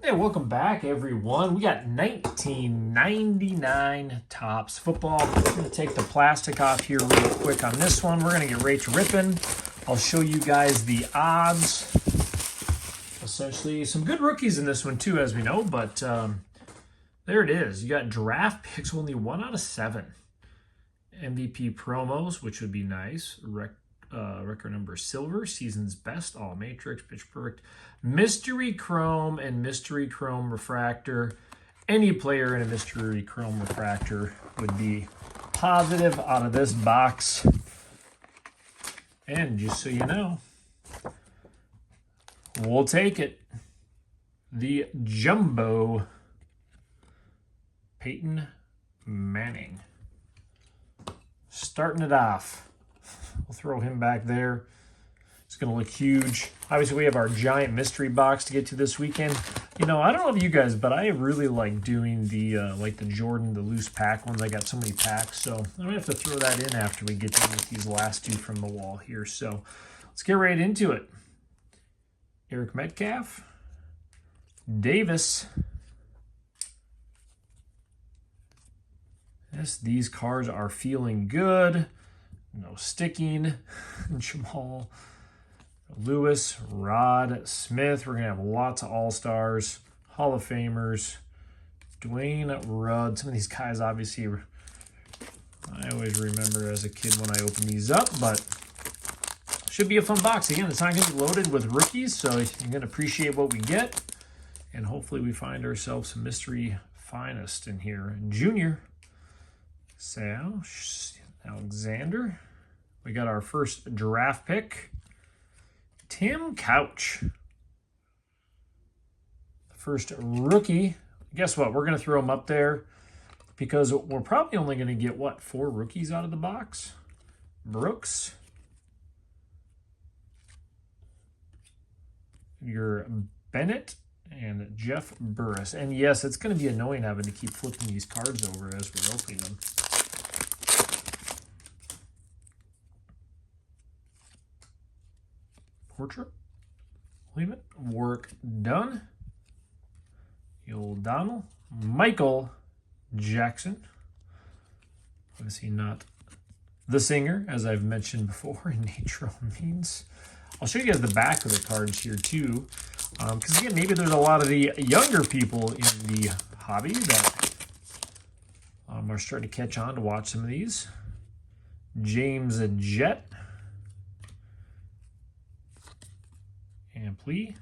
Hey, welcome back, everyone. We got 1999 Topps football. I'm going to take the plastic off here real quick on this one. We're going to get right to ripping. I'll show you guys the odds. Essentially, some good rookies in this one, too, as we know. But there it is. You got draft picks, only 1 out of 7. MVP promos, which would be nice. Record number silver, season's best, all matrix, pitch perfect, mystery chrome, and mystery chrome refractor. Any player in a mystery chrome refractor would be positive out of this box. And just so you know, we'll take it. The jumbo Peyton Manning. Starting it off. We'll throw him back there. It's going to look huge. Obviously, we have our giant mystery box to get to this weekend. You know, I don't know if you guys, but I really like doing the like the Jordan, the loose pack ones. I got so many packs, so I'm going to have to throw that in after we get done with these last two from the wall here. So let's get right into it. Eric Metcalf. Davis. Yes, these cards are feeling good. No sticking. Jamal Lewis, Rod Smith. We're going to have lots of All-Stars, Hall of Famers, Dwayne Rudd. Some of these guys, obviously, I always remember as a kid when I opened these up, but should be a fun box. Again, it's not going to be loaded with rookies, so you're going to appreciate what we get, and hopefully we find ourselves some mystery finest in here. Junior Sal Alexander. We got our first draft pick. Tim Couch. The first rookie. Guess what? We're going to throw him up there because we're probably only going to get, what, 4 rookies out of the box? Brooks. Your Bennett and Jeff Burris. And yes, it's going to be annoying having to keep flipping these cards over as we're opening them. Portrait. Leave it. Work done. Donald. Michael Jackson. Obviously not the singer, as I've mentioned before in Nature Means. I'll show you guys the back of the cards here too. Because again, maybe there's a lot of the younger people in the hobby that are starting to catch on to watch some of these. James Jett. Ampli.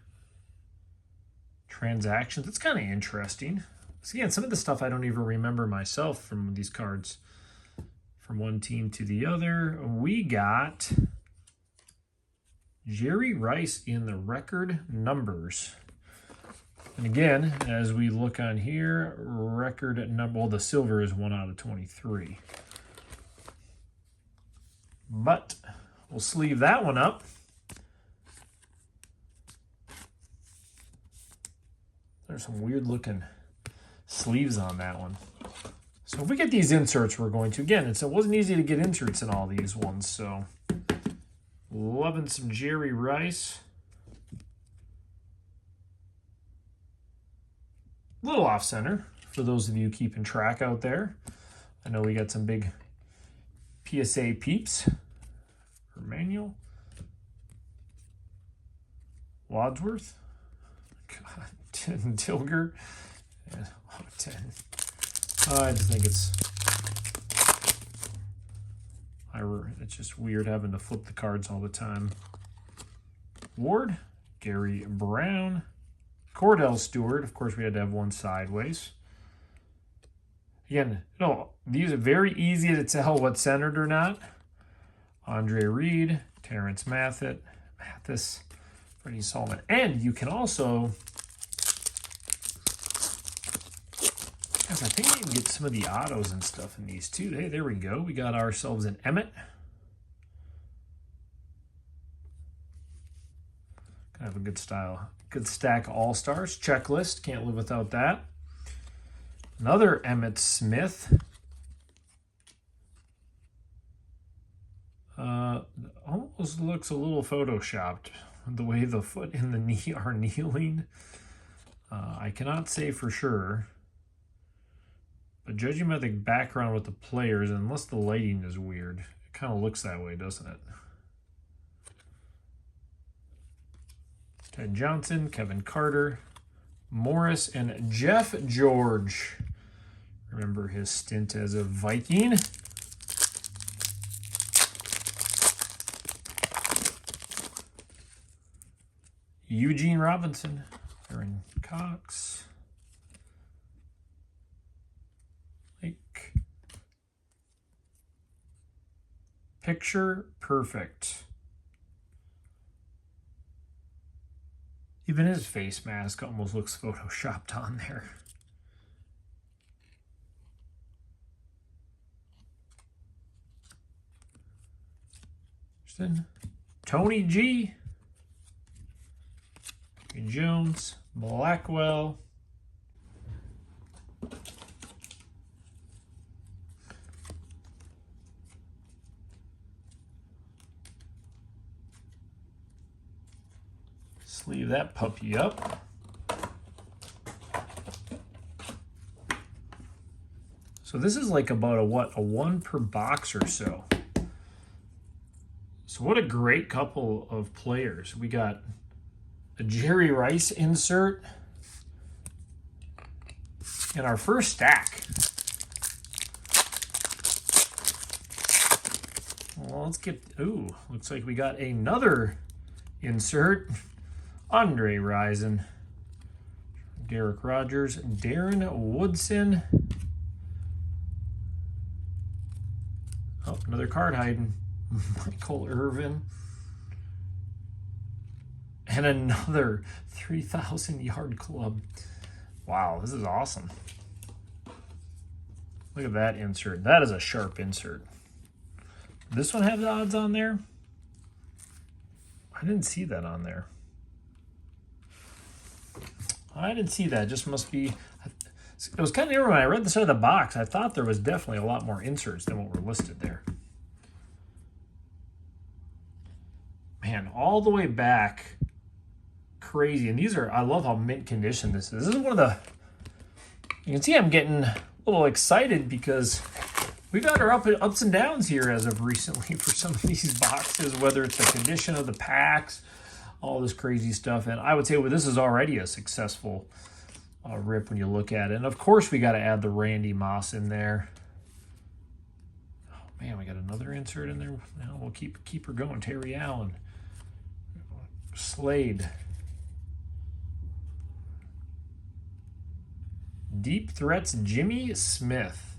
Transactions. It's kind of interesting. So again, some of the stuff I don't even remember myself from these cards. From one team to the other. We got Jerry Rice in the record numbers. And again, as we look on here, record number, well, the silver is 1 out of 23. But we'll sleeve that one up. There's some weird looking sleeves on that one. So if we get these inserts, we're going to, again, it wasn't easy to get inserts in all these ones, so loving some Jerry Rice. A little off center for those of you keeping track out there. I know we got some big PSA peeps. Emmanuel. Wadsworth. God. Tilger. Yeah, 10. I just think it's just weird having to flip the cards all the time. Ward, Gary Brown, Cordell Stewart. Of course, we had to have one sideways. Again, these are very easy to tell what's centered or not. Andre Reed, Terrence Mathis, Freddie Solomon. And you can also, I think we can get some of the autos and stuff in these too. Hey, there we go. We got ourselves an Emmett. Kind of a good style. Good stack of All-Stars. Checklist. Can't live without that. Another Emmitt Smith. Almost looks a little photoshopped. The way the foot and the knee are kneeling. I cannot say for sure, but judging by the background with the players, unless the lighting is weird, it kind of looks that way, doesn't it? Ted Johnson, Kevin Carter, Morris, and Jeff George. Remember his stint as a Viking. Eugene Robinson, Aaron Cox, like picture perfect. Even his face mask almost looks photoshopped on there. Tony G. Jones, Blackwell, sleeve that puppy up. So this is like about a 1 per box or so. So what a great couple of players. We got a Jerry Rice insert in our first stack. Well, let's get, ooh, looks like we got another insert. Andre Rison, Derek Rogers, Darren Woodson. Oh, another card hiding. Michael Irvin. And another 3,000 yard club. Wow, this is awesome. Look at that insert. That is a sharp insert. This one have the odds on there? I didn't see that on there. I didn't see that. It just must be. It was kind of near when I read the side of the box. I thought there was definitely a lot more inserts than what were listed there. Man, all the way back. Crazy. And these are, I love how mint condition this is. This is one of the, you can see I'm getting a little excited because we've had our ups and downs here as of recently for some of these boxes, whether it's the condition of the packs, all this crazy stuff. And I would say, well, this is already a successful rip when you look at it. And of course we got to add the Randy Moss in there. Oh man, we got another insert in there. Now we'll keep her going. Terry Allen, Slade, Deep Threats, Jimmy Smith.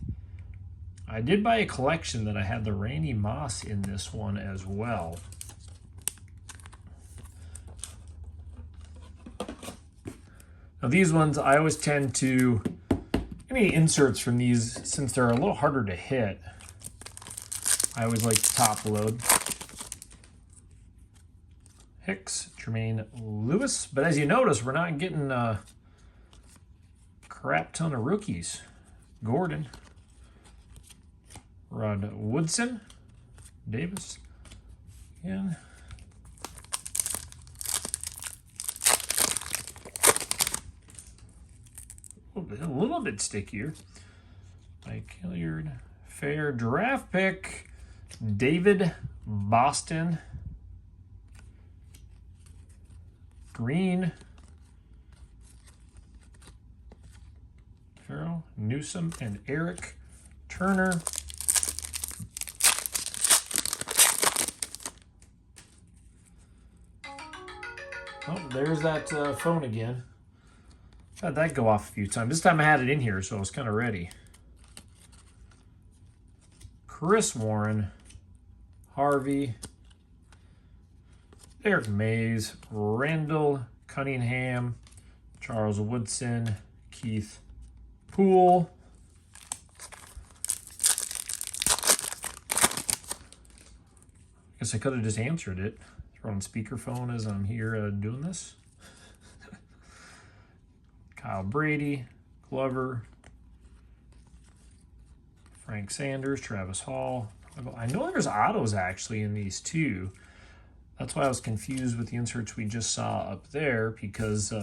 I did buy a collection that I had the Randy Moss in this one as well. Now these ones, I always tend to, any inserts from these, since they're a little harder to hit, I always like to top load. Hicks, Jermaine Lewis. But as you notice, we're not getting crap ton of rookies. Gordon, Rod Woodson, Davis, again. A little bit stickier. Mike Hilliard, fair draft pick. David Boston, Green, Farrell, Newsom, and Eric Turner. Oh, there's that phone again. Had that go off a few times. This time I had it in here, so I was kind of ready. Chris Warren, Harvey, Eric Mays, Randall Cunningham, Charles Woodson, Keith Poole. Guess I could have just answered it. Throw on speakerphone as I'm here doing this. Kyle Brady, Glover, Frank Sanders, Travis Hall. I know there's autos actually in these too. That's why I was confused with the inserts we just saw up there, because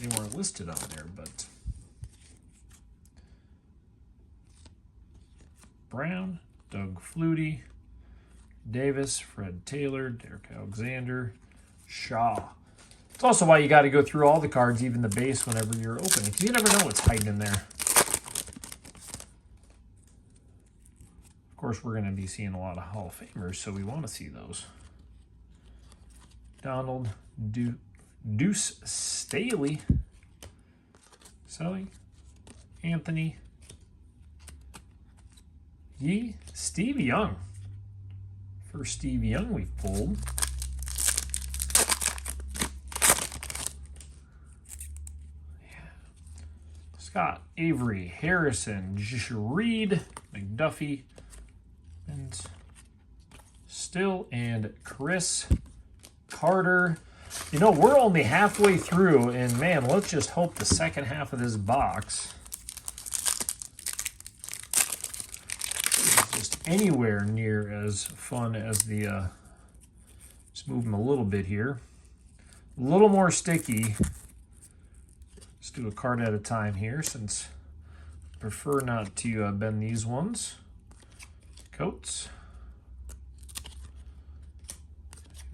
They weren't listed on there, but Brown, Doug Flutie, Davis, Fred Taylor, Derek Alexander, Shaw. It's also why you got to go through all the cards, even the base, whenever you're opening, because you never know what's hiding in there. Of course, we're going to be seeing a lot of Hall of Famers, so we want to see those. Donald Deuce Staley, Sully, Anthony Yee, Steve Young. First Steve Young we've pulled. Scott, Avery, Harrison, Reed, McDuffie, and Still, and Chris Carter. You know, we're only halfway through, and man, let's just hope the second half of this box is just anywhere near as fun as the, just move them a little bit here. A little more sticky. Let's do a card at a time here, since I prefer not to bend these ones. Coates.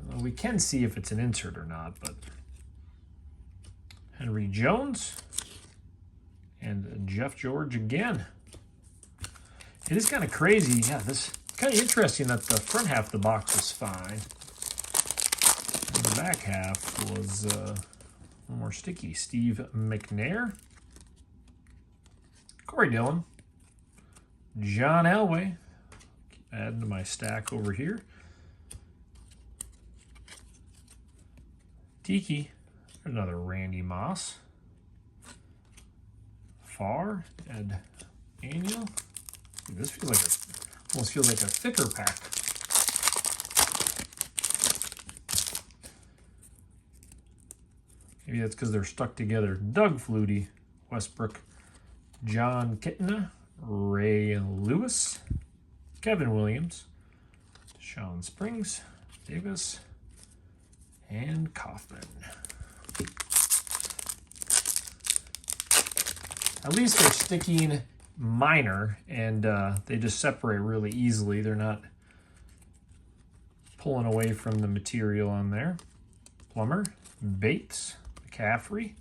Well, we can see if it's an insert or not, but Henry Jones and Jeff George again. It is kind of crazy. Yeah, this kind of interesting that the front half of the box was fine. And the back half was a little more sticky. Steve McNair, Corey Dillon, John Elway. Keep adding to my stack over here. Tiki, another Randy Moss. Farr, Ed Aniel. This feels like almost feels like a thicker pack. Maybe that's because they're stuck together. Doug Flutie, Westbrook, John Kitna, Ray Lewis, Kevin Williams, Sean Springs, Davis, and Kaufman. At least they're sticking minor, and they just separate really easily. They're not pulling away from the material on there. Plummer, Bates, McCaffrey,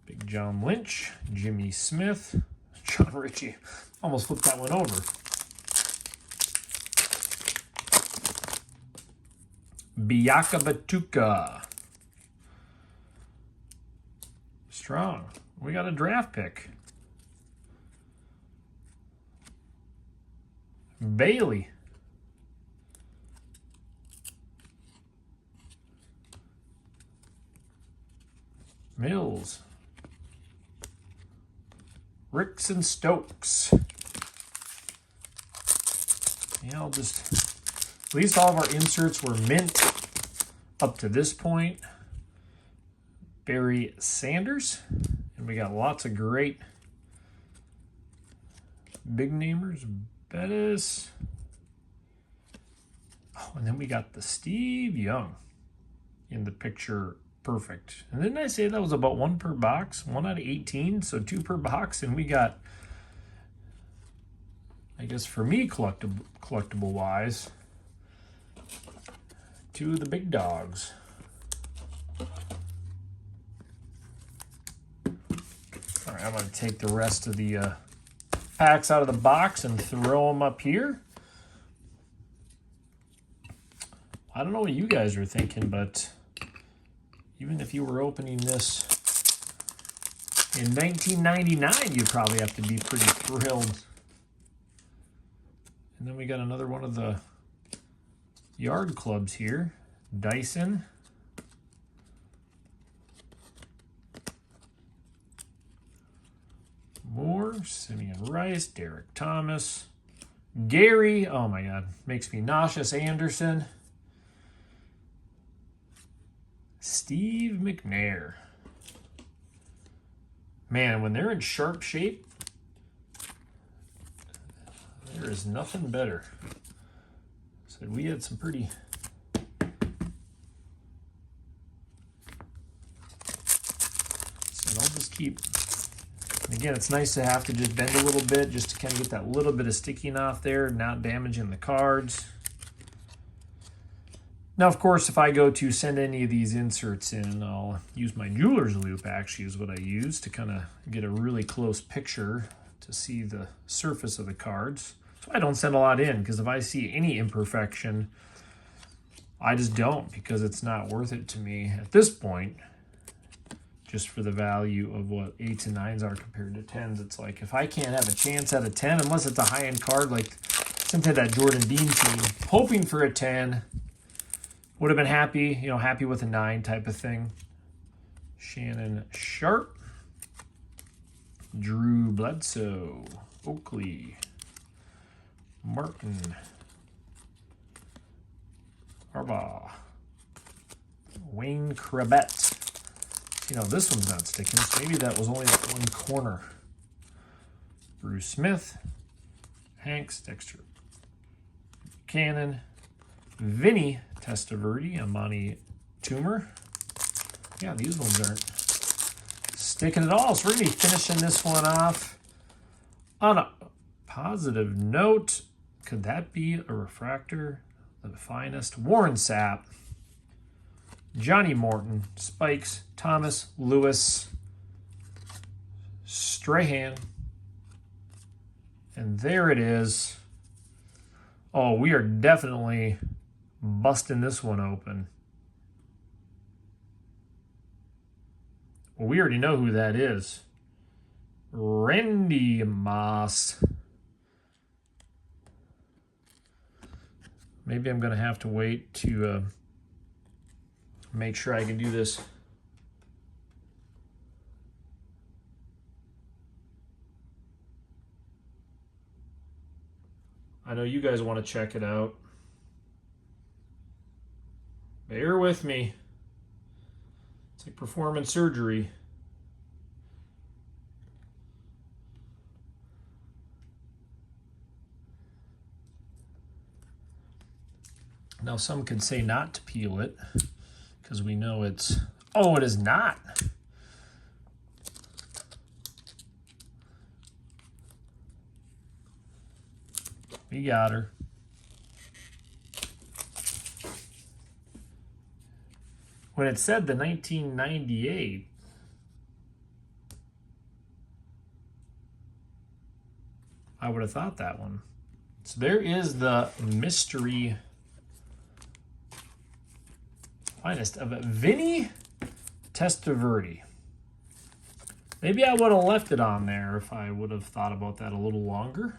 Big John Lynch, Jimmy Smith, John Ritchie. Almost flipped that one over. Biaka Batuka. Strong. We got a draft pick. Bailey. Mills. Ricks and Stokes. Yeah, I'll just... At least all of our inserts were mint up to this point. Barry Sanders. And we got lots of great big namers. Bettis. Oh, and then we got the Steve Young in the picture perfect. And didn't I say that was about 1 per box? 1 out of 18, so 2 per box. And we got, I guess for me, collectible wise, 2 of the big dogs. All right, I'm going to take the rest of the packs out of the box and throw them up here. I don't know what you guys are thinking, but even if you were opening this in 1999, you'd probably have to be pretty thrilled. And then we got another one of the Yard Clubs here. Dyson. Moore, Simeon Rice, Derek Thomas, Gary, oh my God, makes me nauseous, Anderson, Steve McNair. Man, when they're in sharp shape, there is nothing better. So we had some pretty just keep, again, it's nice to have to just bend a little bit just to kind of get that little bit of sticking off there, not damaging the cards. Now, of course, if I go to send any of these inserts in, I'll use my jeweler's loupe, actually, is what I use to kind of get a really close picture to see the surface of the cards. So I don't send a lot in, because if I see any imperfection, I just don't, because it's not worth it to me at this point, just for the value of what 8s and 9s are compared to 10s. It's like, if I can't have a chance at a 10, unless it's a high-end card, like something that Jordan Bean team, hoping for a 10, would have been happy, you know, happy with a 9 type of thing. Shannon Sharp, Drew Bledsoe, Oakley, Martin, Harbaugh, Wayne Krebet. You know, this one's not sticking, so maybe that was only that one corner. Bruce Smith, Hanks, Dexter Cannon, Vinny Testaverde, Amani Toomer. Yeah, these ones aren't sticking at all. So we're going to be finishing this one off on a positive note. Could that be a refractor? The finest. Warren Sapp, Johnny Morton, Spikes, Thomas, Lewis, Strahan. And there it is. Oh, we are definitely busting this one open. Well, we already know who that is. Randy Moss. Maybe I'm going to have to wait to make sure I can do this. I know you guys want to check it out. Bear with me. It's like performing surgery. Now, some could say not to peel it because we know it's... Oh, it is not. We got her. When it said the 1998, I would have thought that one. So there is the mystery finest of Vinny Testaverde. Maybe I would have left it on there if I would have thought about that a little longer.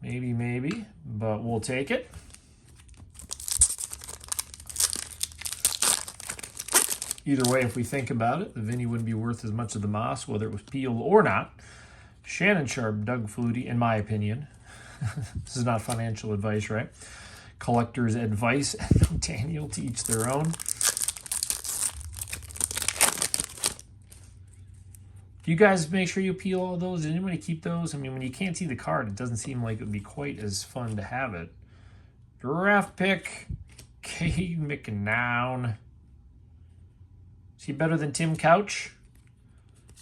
Maybe, but we'll take it. Either way, if we think about it, the Vinny wouldn't be worth as much as the Moss, whether it was peeled or not. Shannon Sharp, Doug Flutie, in my opinion. This is not financial advice, right? Collector's advice. Daniel, to each their own. You guys make sure you peel all those. Did anybody keep those? I mean, when you can't see the card, it doesn't seem like it would be quite as fun to have it. Draft pick, Cade McNown. Is he better than Tim Couch?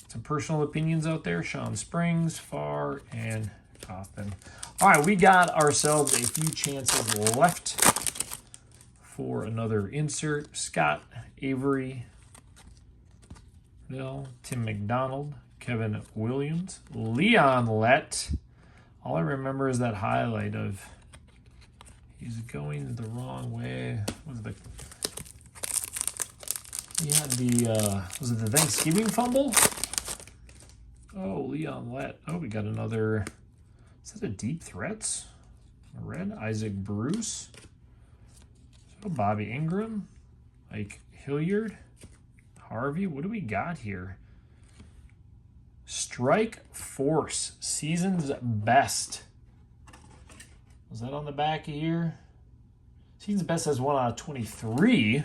Some personal opinions out there. Sean Springs, Farr, and Kaufman. All right, we got ourselves a few chances left for another insert. Scott Avery, Bill, Tim McDonald, Kevin Williams, Leon Lett. All I remember is that highlight of he's going the wrong way. What was the... He had the, was it the Thanksgiving fumble? Oh, Leon Lett. Oh, we got another, is that a Deep Threats? A red? Isaac Bruce. So Bobby Ingram. Ike Hilliard. Harvey. What do we got here? Strike Force. Season's best. Was that on the back of here? Season's best has 1 out of 23.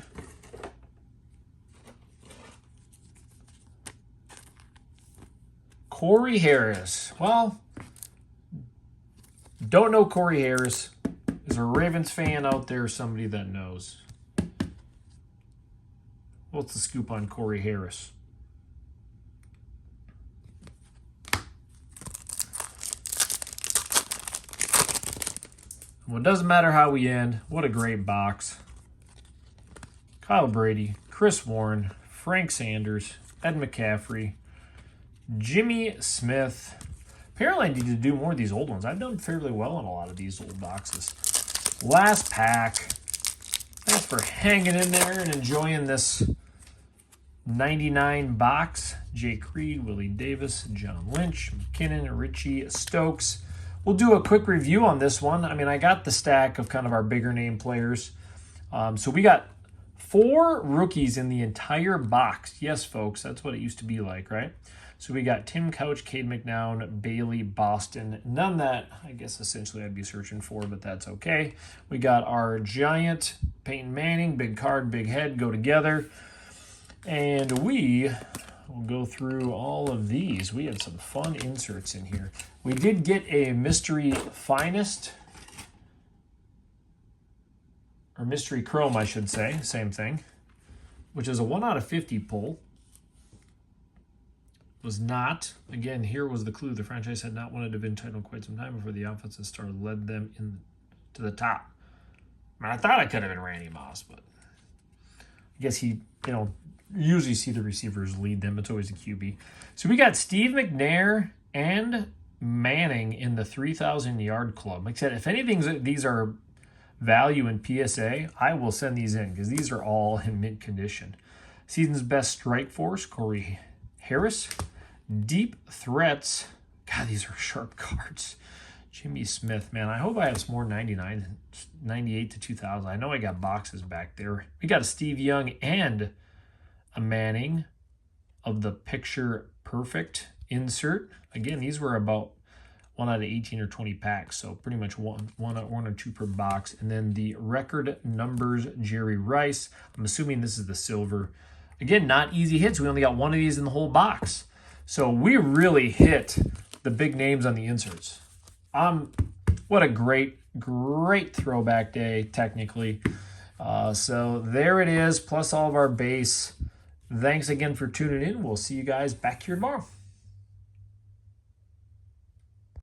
Corey Harris. Well, don't know Corey Harris. Is there a Ravens fan out there, somebody that knows? What's the scoop on Corey Harris? Well, it doesn't matter how we end. What a great box. Kyle Brady, Chris Warren, Frank Sanders, Ed McCaffrey, Jimmy Smith. Apparently I need to do more of these old ones. I've done fairly well in a lot of these old boxes. Last pack. Thanks for hanging in there and enjoying this 99 box. Jake Reed, Willie Davis, John Lynch, McKinnon, Richie Stokes. We'll do a quick review on this one. I mean, I got the stack of kind of our bigger name players. So we got 4 rookies in the entire box. Yes, folks, that's what it used to be like, right? So we got Tim Couch, Cade McNown, Bailey, Boston. None that I guess essentially I'd be searching for, but that's okay. We got our Giant, Peyton Manning, big card, big head, go together. And we will go through all of these. We had some fun inserts in here. We did get a Mystery Finest, or Mystery Chrome, I should say, same thing, which is a 1 out of 50 pull. Was not. Again, here was the clue. The franchise had not won a division title in quite some time before the offensive star led them to the top. I mean, I thought it could have been Randy Moss, but I guess he, usually see the receivers lead them. It's always a QB. So we got Steve McNair and Manning in the 3,000-yard club. Like I said, if anything, these are value in PSA, I will send these in because these are all in mint condition. Season's best strike force, Corey Harris. Deep threats. God, these are sharp cards. Jimmy Smith, man. I hope I have some more 99, 98 to 2000. I know I got boxes back there. We got a Steve Young and a Manning of the picture perfect insert. Again, these were about 1 out of 18 or 20 packs, so pretty much one or two per box. And then the record numbers, Jerry Rice. I'm assuming this is the silver. Again, not easy hits. We only got one of these in the whole box. So we really hit the big names on the inserts. What a great throwback day, technically. So there it is, plus all of our base. Thanks again for tuning in. We'll see you guys back here tomorrow.